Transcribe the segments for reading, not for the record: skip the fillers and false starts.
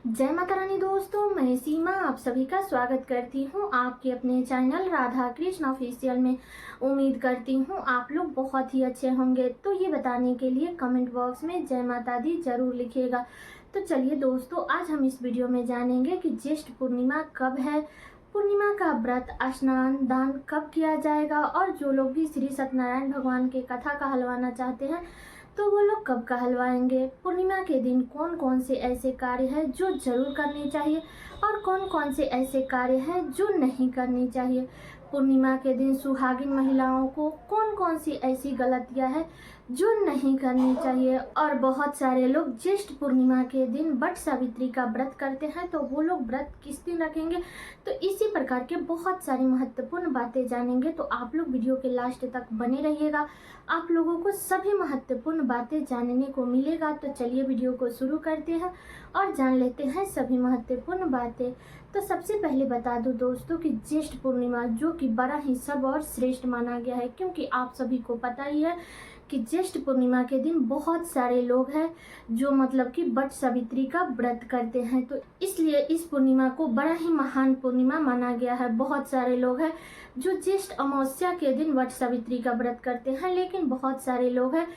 जय माता रानी दोस्तों, मैं सीमा आप सभी का स्वागत करती हूँ आपके अपने चैनल राधा कृष्ण ऑफिशियल में। उम्मीद करती हूँ आप लोग बहुत ही अच्छे होंगे। तो ये बताने के लिए कमेंट बॉक्स में जय माता दी जरूर लिखिएगा। तो चलिए दोस्तों, आज हम इस वीडियो में जानेंगे कि ज्येष्ठ पूर्णिमा कब है, पूर्णिमा का व्रत स्नान दान कब किया जाएगा, और जो लोग भी श्री सत्यनारायण भगवान के कथा कहलवाना चाहते हैं तो वो लोग कब कहलवाएंगे, पूर्णिमा के दिन कौन कौन से ऐसे कार्य हैं जो जरूर करने चाहिए और कौन कौन से ऐसे कार्य हैं जो नहीं करनी चाहिए। पूर्णिमा के दिन सुहागिन महिलाओं को कौन कौन सी ऐसी गलतियां हैं जो नहीं करनी चाहिए। और बहुत सारे लोग ज्येष्ठ पूर्णिमा के दिन वट सावित्री का व्रत करते हैं, तो वो लोग व्रत किस दिन रखेंगे। तो इसी प्रकार के बहुत सारी महत्वपूर्ण बातें जानेंगे, तो आप लोग वीडियो के लास्ट तक बने रहिएगा। आप लोगों को सभी महत्वपूर्ण बातें जानने को मिलेगा। तो चलिए वीडियो को शुरू करते हैं और जान लेते हैं सभी महत्वपूर्ण बातें। तो सबसे पहले बता दूं दोस्तों कि ज्येष्ठ पूर्णिमा जो कि बड़ा ही सब और श्रेष्ठ माना गया है, क्योंकि आप सभी को पता ही है कि ज्येष्ठ पूर्णिमा के दिन बहुत सारे लोग हैं जो मतलब कि वट सावित्री का व्रत करते हैं। तो इसलिए इस पूर्णिमा को बड़ा ही महान पूर्णिमा माना गया है। बहुत सारे लोग हैं जो ज्येष्ठ अमावस्या के दिन वट सावित्री का व्रत करते हैं, लेकिन बहुत सारे लोग हैं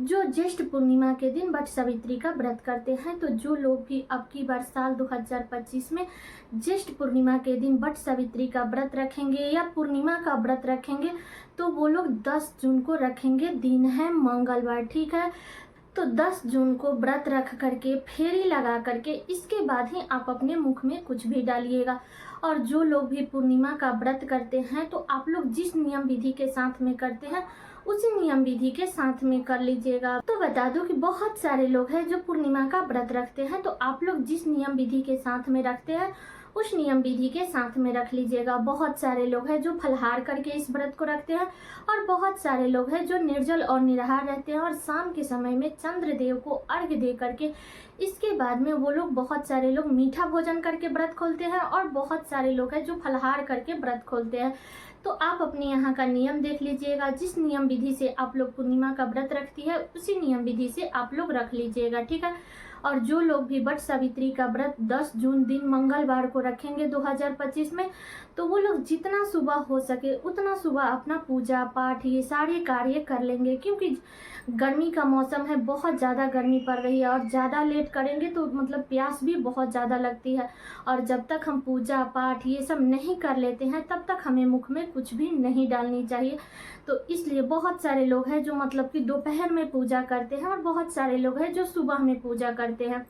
जो ज्येष्ठ पूर्णिमा के दिन वट सावित्री का व्रत करते हैं। तो जो लोग भी अब की बार साल 2025 में ज्येष्ठ पूर्णिमा के दिन वट सावित्री का व्रत रखेंगे या पूर्णिमा का व्रत रखेंगे, तो वो लोग 10 जून को रखेंगे। दिन है मंगलवार, ठीक है। तो 10 जून को व्रत रख करके फेरी लगा करके इसके बाद ही आप अपने मुख में कुछ भी डालिएगा। और जो लोग भी पूर्णिमा का व्रत करते हैं तो आप लोग जिस नियम विधि के साथ में करते हैं उसी नियम विधि के साथ में कर लीजिएगा। तो बता दो कि बहुत सारे लोग हैं जो पूर्णिमा का व्रत रखते हैं, तो आप लोग जिस नियम विधि के साथ में रखते हैं उस नियम विधि के साथ में रख लीजिएगा। बहुत सारे लोग हैं जो फलहार करके इस व्रत को रखते हैं, और बहुत सारे लोग हैं जो निर्जल और निराहार रहते हैं और शाम के समय में चंद्रदेव को अर्घ्य दे करके इसके बाद में वो लोग बहुत सारे लोग मीठा भोजन करके व्रत खोलते हैं, और बहुत सारे लोग हैं जो फलहार करके व्रत खोलते हैं। तो आप अपने यहाँ का नियम देख लीजिएगा। जिस नियम विधि से आप लोग पूर्णिमा का व्रत रखती है उसी नियम विधि से आप लोग रख लीजिएगा, ठीक है। और जो लोग भी वट सावित्री का व्रत 10 जून दिन मंगलवार को रखेंगे 2025 में, तो वो लोग जितना सुबह हो सके उतना सुबह अपना पूजा पाठ ये सारे कार्य कर लेंगे, क्योंकि गर्मी का मौसम है, बहुत ज़्यादा गर्मी पड़ रही है और ज़्यादा लेट करेंगे तो मतलब प्यास भी बहुत ज़्यादा लगती है। और जब तक हम पूजा पाठ ये सब नहीं कर लेते हैं तब तक हमें मुख में कुछ भी नहीं डालनी चाहिए। तो इसलिए बहुत सारे लोग हैं जो मतलब कि दोपहर में पूजा करते हैं और बहुत सारे लोग हैं जो सुबह में पूजा करते हैं।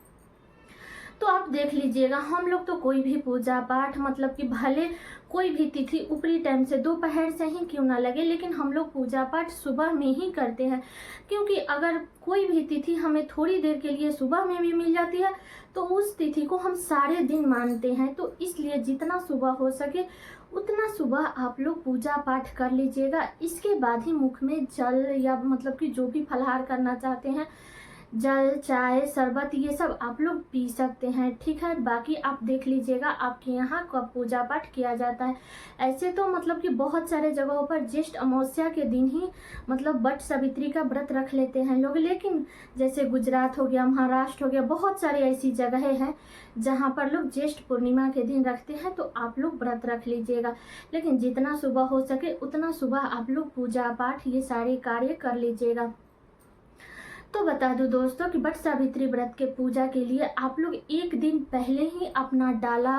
तो आप देख लीजिएगा, हम लोग तो कोई भी पूजा पाठ मतलब कि भले कोई भी तिथि ऊपरी टाइम से दोपहर से ही क्यों ना लगे, लेकिन हम लोग पूजा पाठ सुबह में ही करते हैं। क्योंकि अगर कोई भी तिथि हमें थोड़ी देर के लिए सुबह में भी मिल जाती है तो उस तिथि को हम सारे दिन मानते हैं। तो इसलिए जितना सुबह हो सके उतना सुबह आप लोग पूजा पाठ कर लीजिएगा। इसके बाद ही मुख में जल या मतलब कि जो भी फलहार करना चाहते हैं, जल चाय शरबत ये सब आप लोग पी सकते हैं, ठीक है। बाकी आप देख लीजिएगा आपके यहाँ कब पूजा पाठ किया जाता है। ऐसे तो मतलब कि बहुत सारे जगहों पर ज्येष्ठ अमावस्या के दिन ही मतलब वट सावित्री का व्रत रख लेते हैं लोग, लेकिन जैसे गुजरात हो गया, महाराष्ट्र हो गया, बहुत सारी ऐसी जगहें हैं जहाँ पर लोग ज्येष्ठ पूर्णिमा के दिन रखते हैं। तो आप लोग व्रत रख लीजिएगा, लेकिन जितना सुबह हो सके उतना सुबह आप लोग पूजा पाठ ये सारे कार्य कर लीजिएगा। तो बता दूं दोस्तों कि वट सावित्री व्रत के पूजा के लिए आप लोग एक दिन पहले ही अपना डाला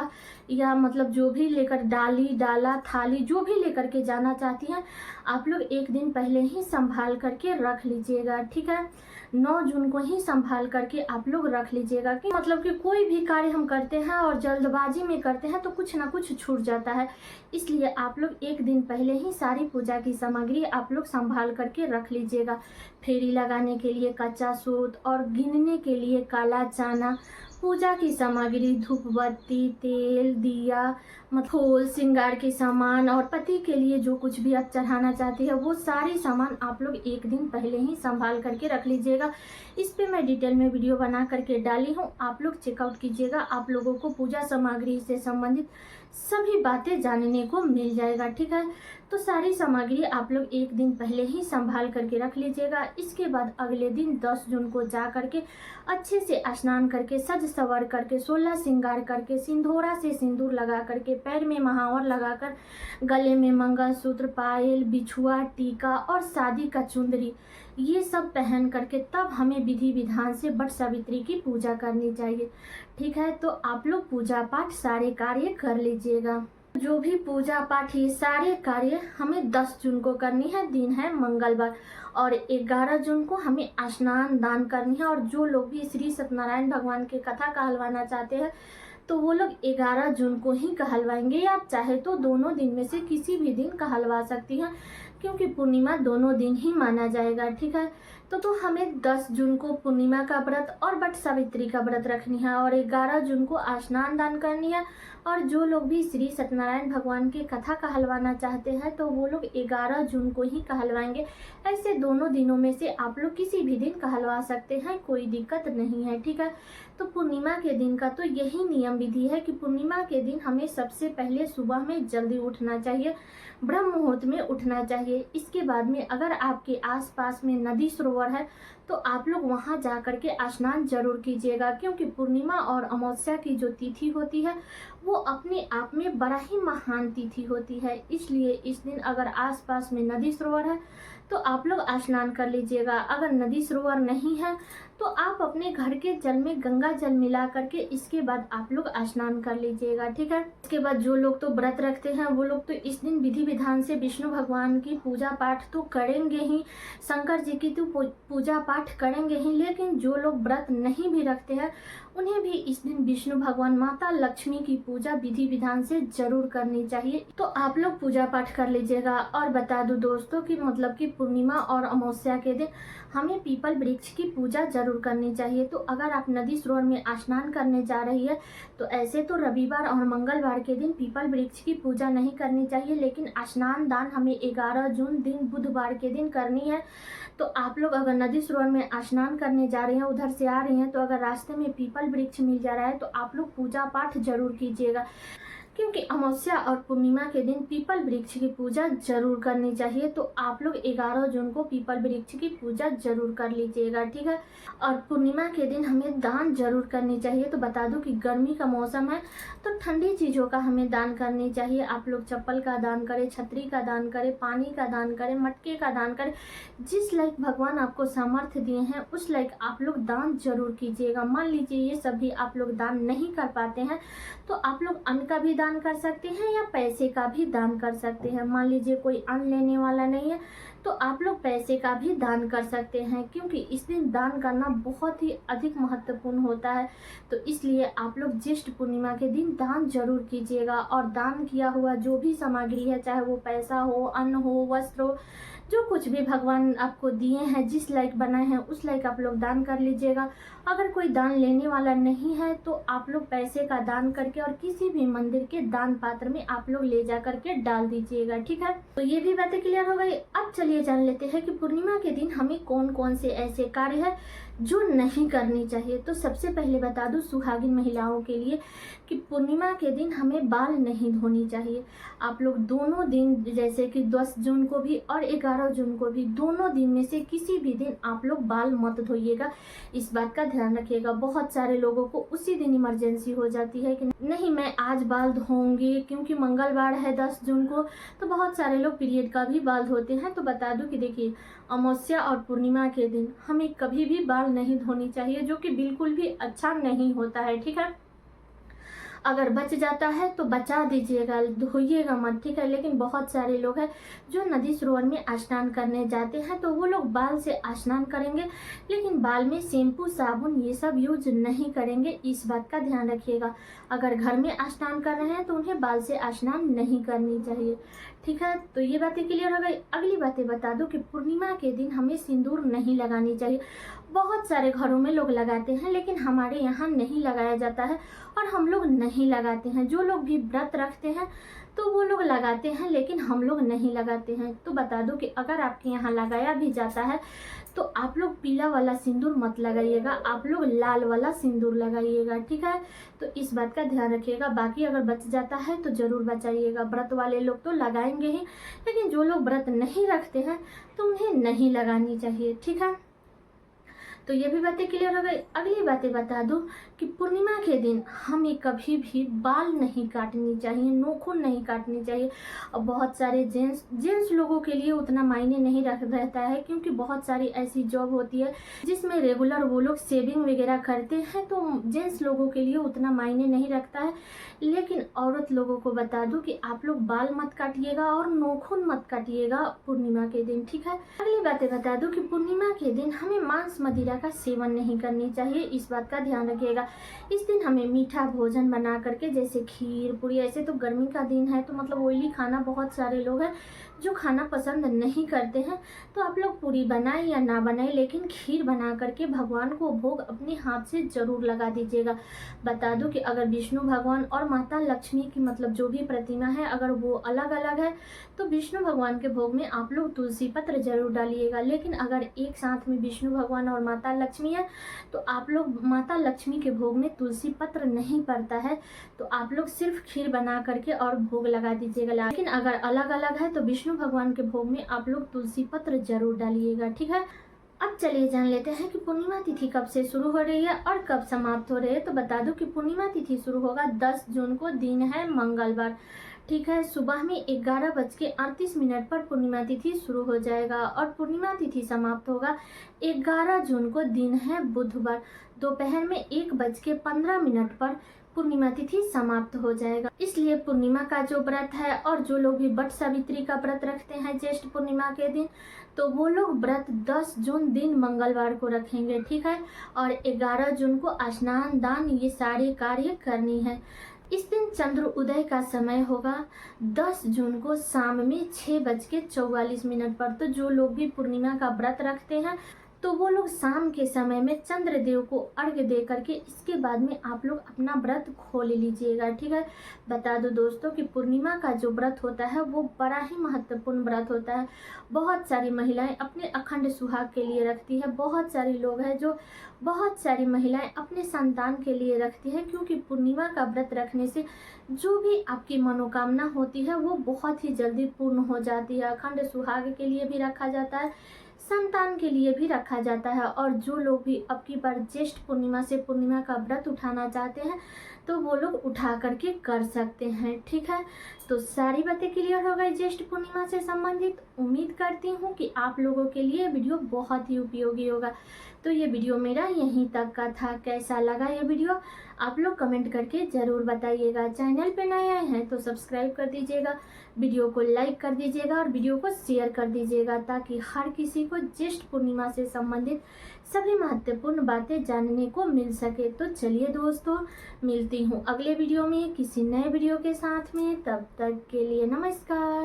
या मतलब जो भी लेकर डाली डाला थाली जो भी लेकर के जाना चाहती हैं आप लोग एक दिन पहले ही संभाल करके रख लीजिएगा, ठीक है। 9 जून को ही संभाल करके आप लोग रख लीजिएगा कि मतलब कि कोई भी कार्य हम करते हैं और जल्दबाजी में करते हैं तो कुछ ना कुछ छूट जाता है। इसलिए आप लोग एक दिन पहले ही सारी पूजा की सामग्री आप लोग संभाल करके रख लीजिएगा। फेरी लगाने के लिए कच्चा सूत और गिनने के लिए काला चाना, पूजा की सामग्री धूप बत्ती तेल दिया फूल श्रृंगार के सामान और पति के लिए जो कुछ भी आप चढ़ाना चाहते हैं वो सारी सामान आप लोग एक दिन पहले ही संभाल करके रख लीजिएगा। इस पे मैं डिटेल में वीडियो बना करके डाली हूँ, आप लोग चेकआउट कीजिएगा। आप लोगों को पूजा सामग्री से संबंधित सभी बातें जानने को मिल जाएगा, ठीक है। तो सारी सामग्री आप लोग एक दिन पहले ही संभाल करके रख लीजिएगा। इसके बाद अगले दिन 10 जून को जा करके अच्छे से स्नान करके सज सवर करके 16 श्रृंगार करके सिंदूरा से सिंदूर लगा करके पैर में महावर लगाकर गले में मंगलसूत्र, पायल, बिछुआ, टीका और शादी का चुंदरी ये सब पहन करके तब हमें विधि विधान से वट सावित्री की पूजा करनी चाहिए। ठीक है, तो आप लोग पूजा पाठ सारे कार्य कर लीजिएगा। जो भी पूजा पाठ ये सारे कार्य हमें 10 जून को करनी है, दिन है मंगलवार, और 11 जून को हमें स्नान दान करनी है। और जो लोग भी श्री सत्यनारायण भगवान की कथा कहलवाना चाहते हैं तो वो लोग 11 जून को ही कहलवाएंगे, या आप चाहे तो दोनों दिन में से किसी भी दिन कहलवा सकती हैं, क्योंकि पूर्णिमा दोनों दिन ही माना जाएगा। ठीक है, तो हमें 10 जून को पूर्णिमा का व्रत और वट सावित्री का व्रत रखनी है, और 11 जून को स्नान दान करनी है। और जो लोग भी श्री सत्यनारायण भगवान की कथा कहलवाना चाहते हैं तो वो लोग 11 जून को ही कहलवाएंगे। ऐसे दोनों दिनों में से आप लोग किसी भी दिन कहलवा सकते हैं, कोई दिक्कत नहीं है। ठीक है, तो पूर्णिमा के दिन का तो यही नियम विधि है कि पूर्णिमा के दिन हमें सबसे पहले सुबह में जल्दी उठना चाहिए, ब्रह्म मुहूर्त में उठना चाहिए। इसके बाद में अगर आपके आसपास में नदी सरोवर है तो आप लोग वहां जा कर के स्नान जरूर कीजिएगा, क्योंकि पूर्णिमा और अमावस्या की जो तिथि होती है वो अपने आप में बड़ा ही महान तिथि होती है। इसलिए इस दिन अगर आसपास में नदी सरोवर है तो आप लोग स्नान कर लीजिएगा। अगर नदी सरोवर नहीं है तो आप अपने घर के जल में गंगा जल मिला करके इसके बाद आप लोग स्नान कर लीजिएगा। ठीक है, इसके बाद जो लोग तो व्रत रखते हैं वो लोग तो इस दिन विधि विधान से विष्णु भगवान की पूजा पाठ तो करेंगे ही, शंकर जी की तो पूजा पाठ करेंगे ही, लेकिन जो लोग व्रत नहीं भी रखते हैं उन्हें भी इस दिन विष्णु भगवान, माता लक्ष्मी की पूजा विधि विधान से जरूर करनी चाहिए। तो आप लोग पूजा पाठ कर लीजिएगा। और बता दूं दोस्तों कि मतलब कि पूर्णिमा और अमावस्या के दिन हमें पीपल वृक्ष की पूजा जरूर करनी चाहिए। तो अगर आप नदी सरोवर में स्नान करने जा रही है तो ऐसे तो रविवार और मंगलवार के दिन पीपल वृक्ष की पूजा नहीं करनी चाहिए, लेकिन स्नान दान हमें 11 जून दिन बुधवार के दिन करनी है। तो आप लोग अगर नदी सरोवर में स्नान करने जा रहे हैं, उधर से आ रहे हैं, तो अगर रास्ते में पीपल वृक्ष मिल जा रहा है तो आप लोग पूजा पाठ जरूर कीजिएगा, क्योंकि अमावस्या और पूर्णिमा के दिन पीपल वृक्ष की पूजा जरूर करनी चाहिए। तो आप लोग 11 जून को पीपल वृक्ष की पूजा जरूर कर लीजिएगा। ठीक है, और पूर्णिमा के दिन हमें दान जरूर करनी चाहिए। तो बता दूं कि गर्मी का मौसम है तो ठंडी चीज़ों का हमें दान करनी चाहिए। आप लोग चप्पल का दान करें, छतरी का दान करें, पानी का दान करें, मटके का दान करें, जिस लायक भगवान आपको सामर्थ्य दिए हैं उस लायक आप लोग दान जरूर कीजिएगा। मान लीजिए ये सभी आप लोग दान नहीं कर पाते हैं तो आप लोग अन्न का भी दान कर सकते हैं या पैसे का भी दान कर सकते हैं। मान लीजिए कोई अन्न लेने वाला नहीं है तो आप लोग पैसे का भी दान कर सकते हैं, क्योंकि इस दिन दान करना बहुत ही अधिक महत्वपूर्ण होता है। तो इसलिए आप लोग ज्येष्ठ पूर्णिमा के दिन दान जरूर कीजिएगा। और दान किया हुआ जो भी सामग्री है, चाहे वो पैसा हो, अन्न हो, वस्त्र हो, जो कुछ भी भगवान आपको दिए हैं, जिस लायक बनाए हैं उस लायक आप लोग दान कर लीजिएगा। अगर कोई दान लेने वाला नहीं है तो आप लोग पैसे का दान करके और किसी भी मंदिर के दान पात्र में आप लोग ले जा करके डाल दीजिएगा। ठीक है, तो ये भी बातें क्लियर हो गई। अब चलिए जान लेते हैं कि पूर्णिमा के दिन हमें कौन कौन से ऐसे कार्य है जो नहीं करनी चाहिए। तो सबसे पहले बता दूं सुहागिन महिलाओं के लिए कि पूर्णिमा के दिन हमें बाल नहीं धोनी चाहिए। आप लोग दोनों दिन, जैसे कि 10 जून को भी और 11 जून को भी, दोनों दिन में से किसी भी दिन आप लोग बाल मत धोइएगा। इस बात का ध्यान रखिएगा। बहुत सारे लोगों को उसी दिन इमरजेंसी हो जाती है कि नहीं मैं आज बाल धोऊंगी क्योंकि मंगलवार है 10 जून को, तो बहुत सारे लोग पीरियड का भी बाल धोते हैं। तो बता दूं कि देखिए अमावस्या और पूर्णिमा के दिन हमें कभी भी बाल नहीं धोनी चाहिए, जो कि बिल्कुल भी अच्छा नहीं होता है। ठीक है, अगर बच जाता है तो बचा दीजिएगा, धोइएगा मत। ठीक है, लेकिन बहुत सारे लोग हैं जो नदी सरोवर में स्नान करने जाते हैं तो वो लोग बाल से स्नान करेंगे, लेकिन बाल में शैम्पू, साबुन ये सब यूज नहीं करेंगे। इस बात का ध्यान रखिएगा। अगर घर में स्नान कर रहे हैं तो उन्हें बाल से स्नान नहीं करनी चाहिए। ठीक है, तो ये बातें क्लियर हो गई। अगली बातें बता दूं कि पूर्णिमा के दिन हमें सिंदूर नहीं लगानी चाहिए। बहुत सारे घरों में लोग लगाते हैं, लेकिन हमारे यहाँ नहीं लगाया जाता है और हम लोग नहीं लगाते हैं। जो लोग भी व्रत रखते हैं तो वो लोग लगाते हैं, लेकिन हम लोग नहीं लगाते हैं। तो बता दो कि अगर आपके यहाँ लगाया भी जाता है तो आप लोग पीला वाला सिंदूर मत लगाइएगा, आप लोग लाल वाला सिंदूर लगाइएगा। ठीक है, तो इस बात का ध्यान रखिएगा। बाकी अगर बच जाता है तो जरूर बचाइएगा। व्रत वाले लोग तो लगाएंगे ही, लेकिन जो लोग व्रत नहीं रखते हैं तो उन्हें नहीं लगानी चाहिए। ठीक है, तो ये भी बातें क्लियर हो गई। अगली बातें बता दूं कि पूर्णिमा के दिन हमें कभी भी बाल नहीं काटनी चाहिए, नाखून नहीं काटनी चाहिए। और बहुत सारे जेंट्स लोगों के लिए उतना मायने नहीं रहता है, क्योंकि बहुत सारी ऐसी जॉब होती है जिसमें रेगुलर वो लोग शेविंग वगैरह करते हैं, तो जेंट्स लोगों के लिए उतना मायने नहीं रखता है। लेकिन औरत लोगों को बता दूं कि आप लोग बाल मत काटिएगा और नाखून मत काटिएगा पूर्णिमा के दिन, ठीक है। अगली बातें बता दूं कि पूर्णिमा के दिन हमें मांस मदिरा का सेवन नहीं करनी चाहिए, इस बात का ध्यान रखिएगा। इस दिन हमें मीठा भोजन बना करके, जैसे खीर पूरी, ऐसे तो गर्मी का दिन है तो मतलब ऑयली खाना बहुत सारे लोग हैं जो खाना पसंद नहीं करते हैं, तो आप लोग पूरी बनाए या ना बनाए, लेकिन खीर बना करके भगवान को भोग अपने हाथ से जरूर लगा दीजिएगा। बता दूं कि अगर विष्णु भगवान और माता लक्ष्मी की मतलब जो भी प्रतिमा है अगर वो अलग अलग है तो विष्णु भगवान के भोग में आप लोग तुलसी पत्र जरूर डालिएगा। लेकिन अगर एक साथ में विष्णु भगवान और माता लक्ष्मी है तो आप लोग माता लक्ष्मी के भोग में तुलसी पत्र नहीं पड़ता है, तो आप लोग सिर्फ खीर बना करके और भोग लगा दीजिएगा। लेकिन अगर अलग अलग है तो विष्णु भगवान के भोग में आप लोग तुलसी पत्र जरूर डालिएगा, ठीक है। अब चलिए जान लेते हैं कि पूर्णिमा तिथि कब से शुरू हो रही है और कब समाप्त हो रही है। तो बता दूं कि पूर्णिमा तिथि शुरू होगा 10 जून को, दिन है मंगलवार, ठीक है। सुबह में 11:38 पर पूर्णिमा तिथि शुरू हो जाएगा और पूर्णिमा तिथि समाप्त होगा 11 जून को, दिन है बुधवार, दोपहर में 1:15 पर पूर्णिमा तिथि समाप्त हो जाएगा। इसलिए पूर्णिमा का जो व्रत है और जो लोग भी वट सावित्री का व्रत रखते हैं ज्येष्ठ पूर्णिमा के दिन, तो वो लोग व्रत 10 जून दिन मंगलवार को रखेंगे, ठीक है। और 11 जून को स्नान दान ये सारे कार्य करनी है। इस दिन चंद्र उदय का समय होगा 10 जून को शाम में 6:44 पर। तो जो लोग भी पूर्णिमा का व्रत रखते हैं तो वो लोग शाम के समय में चंद्रदेव को अर्घ्य दे करके इसके बाद में आप लोग अपना व्रत खोल लीजिएगा, ठीक है। बता दो दोस्तों कि पूर्णिमा का जो व्रत होता है वो बड़ा ही महत्वपूर्ण व्रत होता है। बहुत सारी महिलाएं अपने अखंड सुहाग के लिए रखती है, बहुत सारे लोग हैं जो बहुत सारी महिलाएं अपने संतान के लिए रखती है, क्योंकि पूर्णिमा का व्रत रखने से जो भी आपकी मनोकामना होती है वो बहुत ही जल्दी पूर्ण हो जाती है। अखंड सुहाग के लिए भी रखा जाता है, संतान के लिए भी रखा जाता है। और जो लोग भी अब की बार ज्येष्ठ पूर्णिमा से पूर्णिमा का व्रत उठाना चाहते हैं तो वो लोग उठा करके कर सकते हैं, ठीक है। तो सारी बातें क्लियर हो गई ज्येष्ठ पूर्णिमा से संबंधित। उम्मीद करती हूँ कि आप लोगों के लिए वीडियो बहुत ही उपयोगी होगा। तो ये वीडियो मेरा यहीं तक का था। कैसा लगा ये वीडियो आप लोग कमेंट करके ज़रूर बताइएगा। चैनल पे नए आए हैं तो सब्सक्राइब कर दीजिएगा, वीडियो को लाइक कर दीजिएगा और वीडियो को शेयर कर दीजिएगा, ताकि हर किसी को ज्येष्ठ पूर्णिमा से संबंधित सभी महत्वपूर्ण बातें जानने को मिल सके। तो चलिए दोस्तों, मिलती हूँ अगले वीडियो में किसी नए वीडियो के साथ में। तब तक के लिए नमस्कार।